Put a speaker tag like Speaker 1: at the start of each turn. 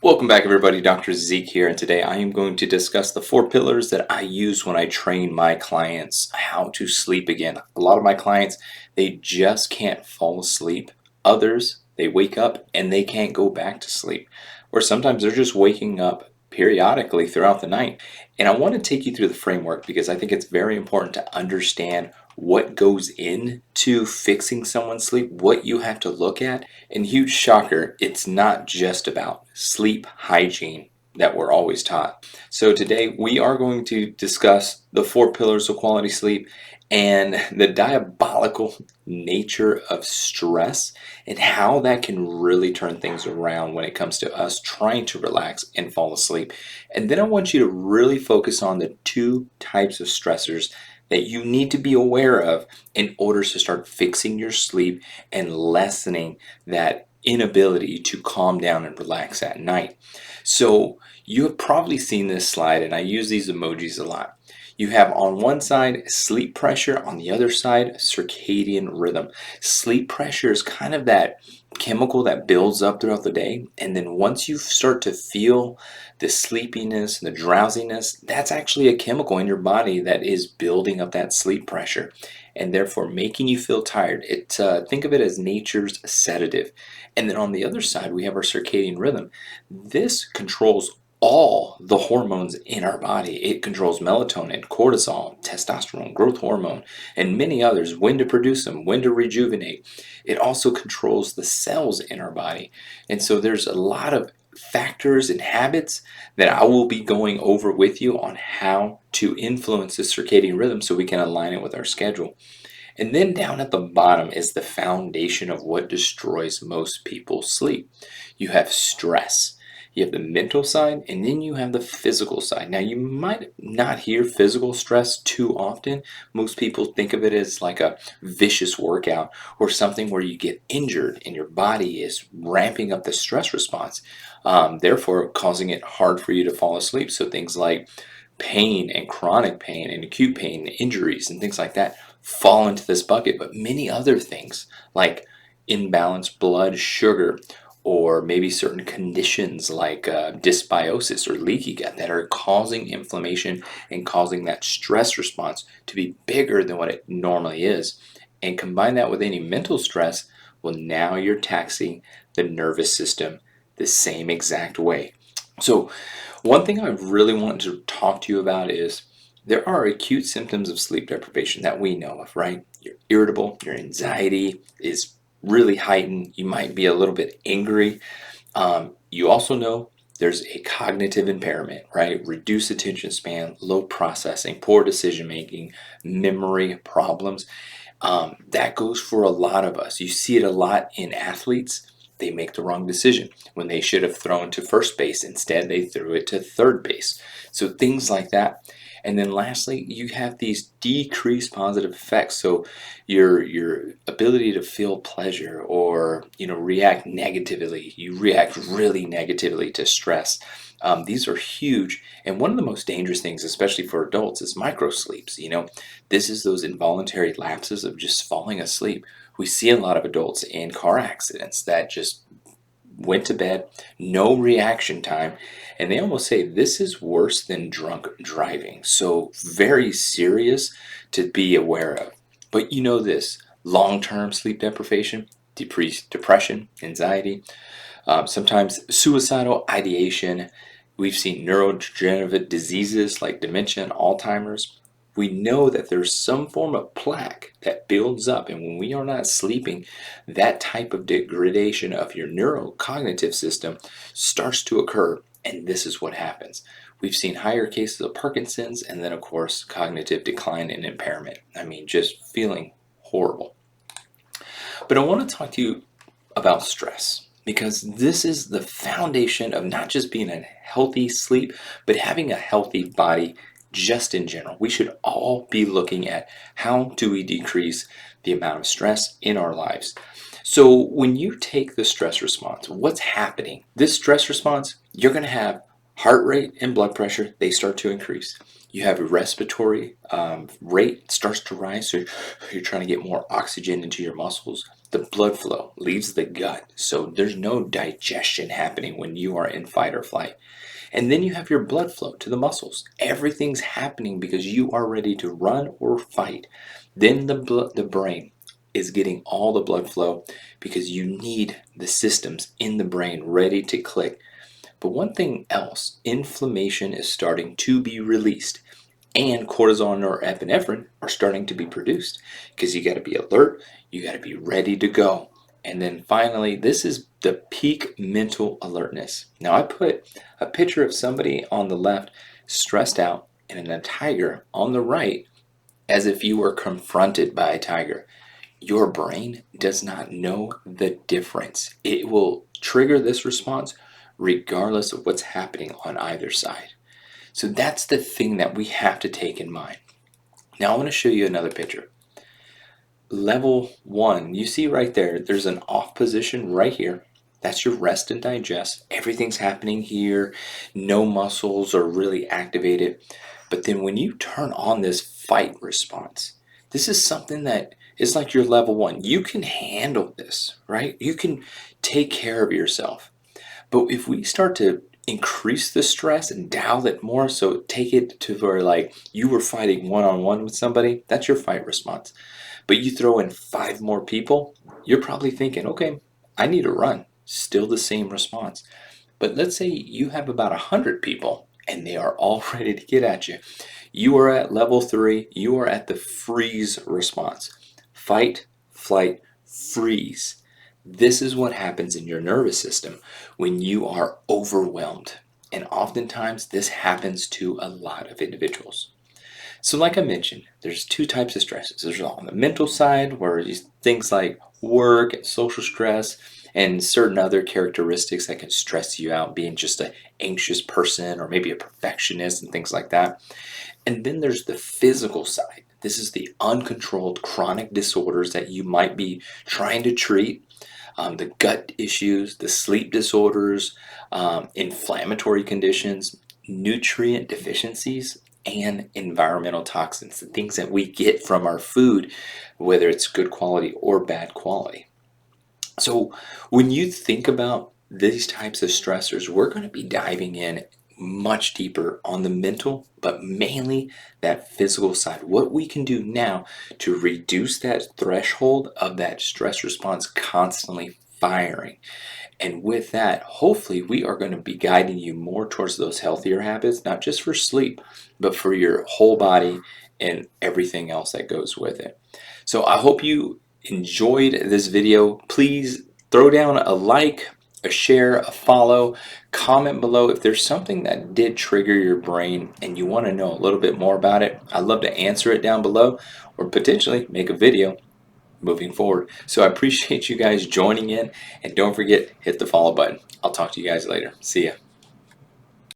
Speaker 1: Welcome back, everybody. Dr. Zeke here, and today I am going to discuss the 4 pillars that I use when I train my clients how to sleep again. A lot of my clients, they just can't fall asleep. Others, they wake up and they can't go back to sleep. Or sometimes they're just waking up periodically throughout the night. And I want to take you through the framework because I think it's very important to understand what goes into fixing someone's sleep, what you have to look at. And huge shocker, it's not just about sleep hygiene that we're always taught. So today we are going to discuss the 4 pillars of quality sleep and the diabolical nature of stress and how that can really turn things around when it comes to us trying to relax and fall asleep. And then I want you to really focus on the 2 types of stressors that you need to be aware of in order to start fixing your sleep and lessening that inability to calm down and relax at night. So you have probably seen this slide, and I use these emojis a lot. You have on one side sleep pressure, on the other side circadian rhythm. Sleep pressure is kind of that chemical that builds up throughout the day, and then once you start to feel the sleepiness and the drowsiness, that's actually a chemical in your body that is building up that sleep pressure and therefore making you feel tired. Think of it as nature's sedative. And then on the other side, we have our circadian rhythm. This controls all the hormones in our body. It controls melatonin, cortisol, testosterone, growth hormone, and many others, when to produce them, when to rejuvenate. It also controls the cells in our body. And so there's a lot of factors and habits that I will be going over with you on how to influence the circadian rhythm so we can align it with our schedule. And then down at the bottom is the foundation of what destroys most people's sleep. You have stress. You have the mental side, and then you have the physical side. Now, you might not hear physical stress too often. Most people think of it as like a vicious workout or something where you get injured and your body is ramping up the stress response, therefore causing it hard for you to fall asleep. So things like pain and chronic pain and acute pain, injuries, and things like that fall into this bucket. But many other things like imbalanced blood sugar, or maybe certain conditions like dysbiosis or leaky gut that are causing inflammation and causing that stress response to be bigger than what it normally is. And combine that with any mental stress, well, now you're taxing the nervous system the same exact way. So, one thing I really want to talk to you about is there are acute symptoms of sleep deprivation that we know of, right? You're irritable, your anxiety is really heightened, you might be a little bit angry. You also know there's a cognitive impairment, right? Reduced attention span, low processing, poor decision making, memory problems. That goes for a lot of us. You see it a lot in athletes. They make the wrong decision when they should have thrown to first base. Instead, they threw it to third base. So things like that. And then lastly, you have these decreased positive effects. So your ability to feel pleasure or react negatively, you react really negatively to stress. These are huge. And one of the most dangerous things, especially for adults, is micro sleeps. This is those involuntary lapses of just falling asleep. We see a lot of adults in car accidents that just went to bed, no reaction time, and they almost say this is worse than drunk driving. So very serious to be aware of. But you know this, long-term sleep deprivation, depression, anxiety, sometimes suicidal ideation. We've seen neurodegenerative diseases like dementia and Alzheimer's. We know that there's some form of plaque that builds up, and when we are not sleeping, that type of degradation of your neurocognitive system starts to occur, and this is what happens. We've seen higher cases of Parkinson's, and then of course cognitive decline and impairment. I mean, just feeling horrible. But I want to talk to you about stress, because this is the foundation of not just being a healthy sleep, but having a healthy body just in general. We should all be looking at how do we decrease the amount of stress in our lives. So when you take the stress response, what's happening? This stress response, you're going to have heart rate and blood pressure, they start to increase. You have a respiratory rate starts to rise, so you're trying to get more oxygen into your muscles. The blood flow leaves the gut, so there's no digestion happening when you are in fight or flight. And then you have your blood flow to the muscles. Everything's happening because you are ready to run or fight. Then the brain is getting all the blood flow because you need the systems in the brain ready to click. But one thing else, inflammation is starting to be released, and cortisol or epinephrine are starting to be produced because you got to be alert, you got to be ready to go. And then finally, this is the peak mental alertness. Now, I put a picture of somebody on the left stressed out and a tiger on the right as if you were confronted by a tiger. Your brain does not know the difference. It will trigger this response regardless of what's happening on either side. So that's the thing that we have to take in mind. Now I want to show you another picture. Level 1, you see right there, there's an off position right here. That's your rest and digest. Everything's happening here. No muscles are really activated. But then when you turn on this fight response, this is something that is like your level 1. You can handle this, right? You can take care of yourself. But if we start to increase the stress and dial it more, so take it to where like you were fighting one-on-one with somebody, that's your fight response. But you throw in 5 more people, you're probably thinking, okay, I need to run. Still the same response. But let's say you have about 100 people and they are all ready to get at you. You are at level 3, you are at the freeze response. Fight, flight, freeze. This is what happens in your nervous system when you are overwhelmed. And oftentimes this happens to a lot of individuals. So like I mentioned, there's 2 types of stresses. There's on the mental side where things like work and social stress and certain other characteristics that can stress you out, being just an anxious person or maybe a perfectionist and things like that. And then there's the physical side. This is the uncontrolled chronic disorders that you might be trying to treat, the gut issues, the sleep disorders, inflammatory conditions, nutrient deficiencies, and environmental toxins, the things that we get from our food, whether it's good quality or bad quality. So when you think about these types of stressors, we're going to be diving in much deeper on the mental, but mainly that physical side. What we can do now to reduce that threshold of that stress response constantly firing. And with that, hopefully we are going to be guiding you more towards those healthier habits, not just for sleep, but for your whole body and everything else that goes with it. So I hope you enjoyed this video. Please throw down a like, a share, a follow, comment below if there's something that did trigger your brain and you want to know a little bit more about it. I'd love to answer it down below or potentially make a video moving forward. So I appreciate you guys joining in, and don't forget, hit the follow button. I'll talk to you guys later. See ya.